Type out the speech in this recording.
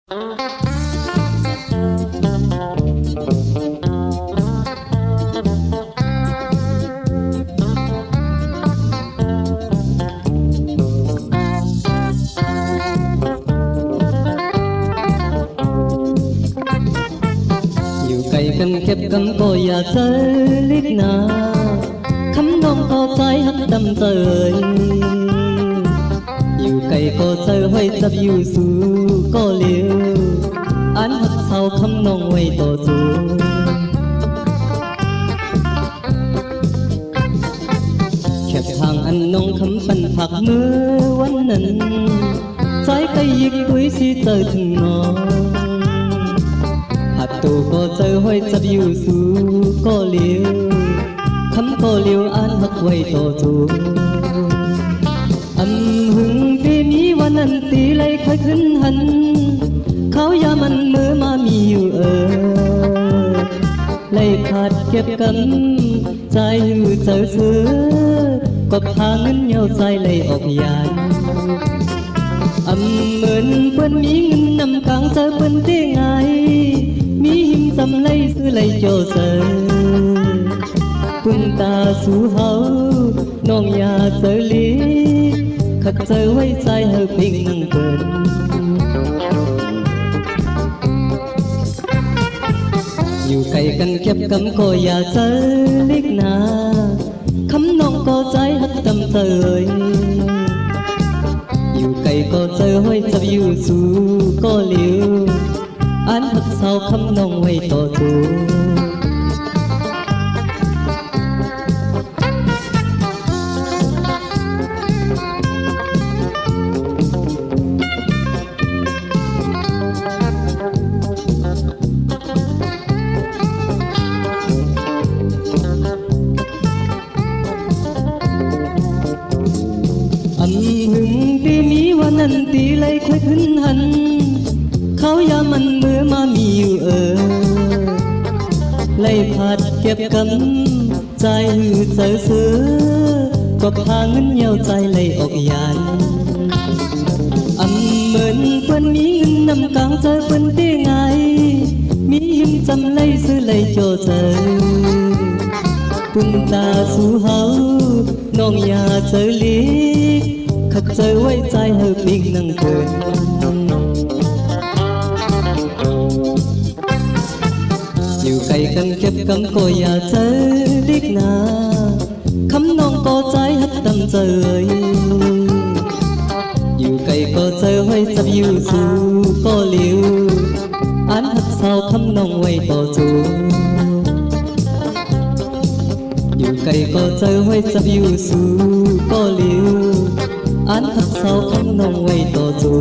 อยู่ไกลกันเก็บกันก็อย่าเจอลิกนาคำน้องพอใจฮักดำเตยอยู่ไกลก็เจอห้อยจับอยู่สู่ก็เลี้ยวอันฮักเศร้าคำน้องไว้ต่อสู้แคบทางอันน้องคำปันผักมือวันนั้นใจก็ยิกปุ้ยสิเจอถึงน้องผัดตูก็เจอห้อยจับอยู่สู่ก็เลี้ยวคำก็เลี้ยวอันฮักไว้ต่อสู้อันหึงปีนี้วันนั้นตีเลยค่อยขึ้นหันเขาอย่ามันมือมามีอยู่เลยขาดเก็บกันใจอยู่เจอซื้อก็พาเงินเหนียวใจเลยออกยานเหมือนเปิ้นมีเงินนำกลางเจอเปิ้นได้ไงมีหิมจำเลยซื้อเลยโจเซอปุ่นตาสู่เฮาน้องอย่าเจอลีขัดเจอไว้ใจเฮาพิงนั่งเกินอยู่ไกลกันเก็บกำก็อย่าเจอลิกนาคำน้องก็ใจฮักดำเตยอยู่ไกลก็เจอห้อยจับอยู่สู่ก็เลี้ยวอันฮักเศร้าคำน้องไว้ต่อสู้หึงปีนี้วันนั้นตีเลยค่อยขึ้นหันเขาอย่ามันมือมามีอยู่เลยผัดเก็บกันใจหือเจอซื้อก็พาเงินเหนียวใจเลยออกยานเหมือนเปิ้นมีเงินนำกลางเจอเปิ้นได้ไงมีหิมจำเลยซื้อเลยโจเจอปุ่นตาสู่เฮาน้องอย่าเจอลีขัดเจอไว้ใจเฮาพิงนั่งเกินอยู่ไกลกันเก็บกันก็อย่าเจอลิกนาคำน้องก็ใจฮักดำเจยอยู่ไกลก็เจอไว้จับอยู่สู่ก็เลี้ยวอันฮักเศร้าคำน้องไว้ต่อสู้อยู่ไกลก็เจอห้อยจับอยู่สู่ก็เลี้ยวอันฮักเศร้าคำน้องไว้ต่อสู้